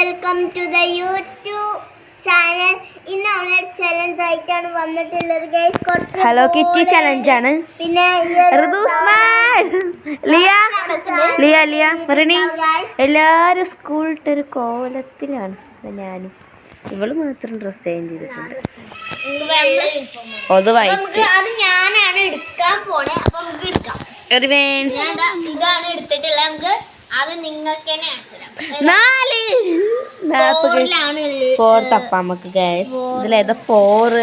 Welcome to the YouTube channel. ഇന്ന് അവനൊരു challenge ആയിട്ടാണ് വന്നിട്ടുള്ളത് ഗൈസ്. കുറച്ച് ഹലോ കിറ്റി ചലഞ്ച് ആണ്. പിന്നെ ലിയ മറിണി എല്ലാരും സ്കൂളിട്ടൊരു കോലത്തിലാണ്. ഞാനും ഇവള് മാത്രം ഡ്രസ് ചേഞ്ച് ചെയ്തിട്ടുണ്ട്. അത് ഞാനാണ് എടുക്കാൻ പോണേ. അപ്പൊ നമുക്ക് എടുക്കാം. ഇതാണ് എടുത്തിട്ടുള്ളത്. നമുക്ക് അത് നിങ്ങൾക്ക് തന്നെ ഫോർത്ത് അപ്പം നമുക്ക് ഗൈസ് ഇതിലേതാ 4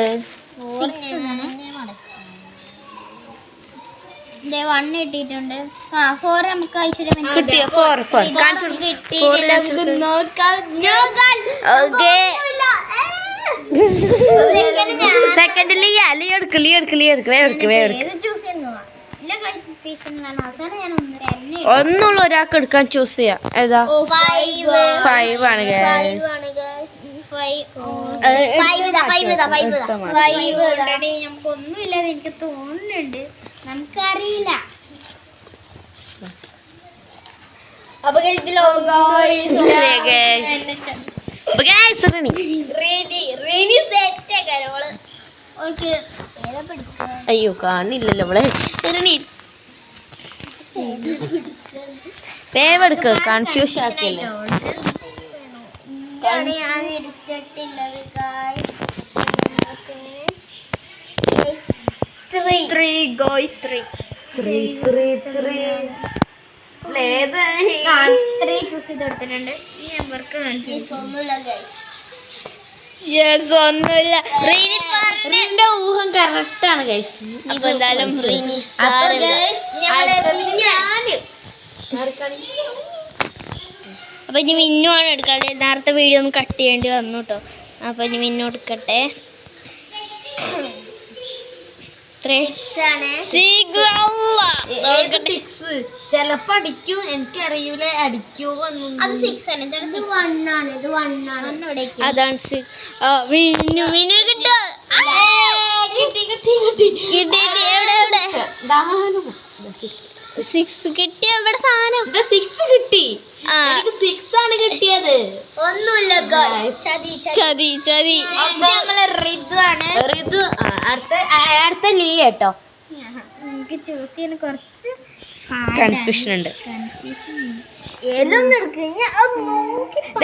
കിട്ടിയിട്ടുണ്ട്. 4 നമുക്ക് കിട്ടിയ 4 സെക്കൻഡ് ലിയ എടുക്ക് ഒന്നുള്ള ഒരാൾക്ക് എടുക്കാൻ ചൂസ് ചെയ്യാം. ഏതാ 5 ആണ് നമുക്കൊന്നുമില്ലാതെ എനിക്ക് തോന്നുന്നുണ്ട്. നമുക്കറിയില്ല. അപ്പൊ അയ്യോ കാണില്ലല്ലോ അവളെ. വേവെടുക്ക് കൺഫ്യൂഷൻ ആക്കിയല്ലേ. ഞാൻ എടുത്തിട്ടുള്ളത് ചൂസ് ചെയ്തെടുത്തിട്ടുണ്ട്. ഒന്നുമില്ല. ഊഹം കറക്റ്റ് ആണ് ഗൈസ്. അപ്പൊ ഇനി മിന്നുമാണ് എടുക്കാതെ. നേരത്തെ വീഡിയോ ഒന്ന് കട്ട് ചെയ്യേണ്ടി വന്നു കേട്ടോ. അപ്പൊ ഇനി മിന്നു എടുക്കട്ടെ. ചെലപ്പോ അടിക്കും, എനിക്കറിയൂല അടിക്കോ. അത് 6 ആണ്. അതാണ് 6. മിന്നു കിട്ടോ? കിട്ടിയ എവിടെ സാധനം? 6 കിട്ടി. 6 ആണ് കിട്ടിയത്. ഒന്നുമില്ല ചതി. നമ്മളെ ഋതു അടുത്ത ലീ കേട്ടോ. എനിക്ക് ചൂസ് ചെയ്യാൻ കുറച്ച് കൺഫ്യൂഷൻ ഉണ്ട്.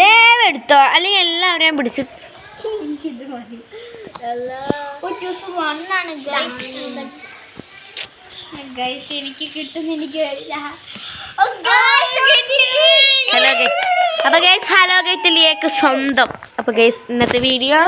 വേവെടുത്തോ അല്ലെങ്കിൽ എല്ലാവരെയും പിടിച്ച്. എനിക്കിത് മതി. ചൂസ് 1 ആണ് ഗൈസ്. എനിക്ക് കിട്ടുന്ന എനിക്ക് ഹലോ ഗൈസ് ലിയക്ക് സ്വന്തം. അപ്പൊ ഗൈസ് ഇന്നത്തെ വീഡിയോ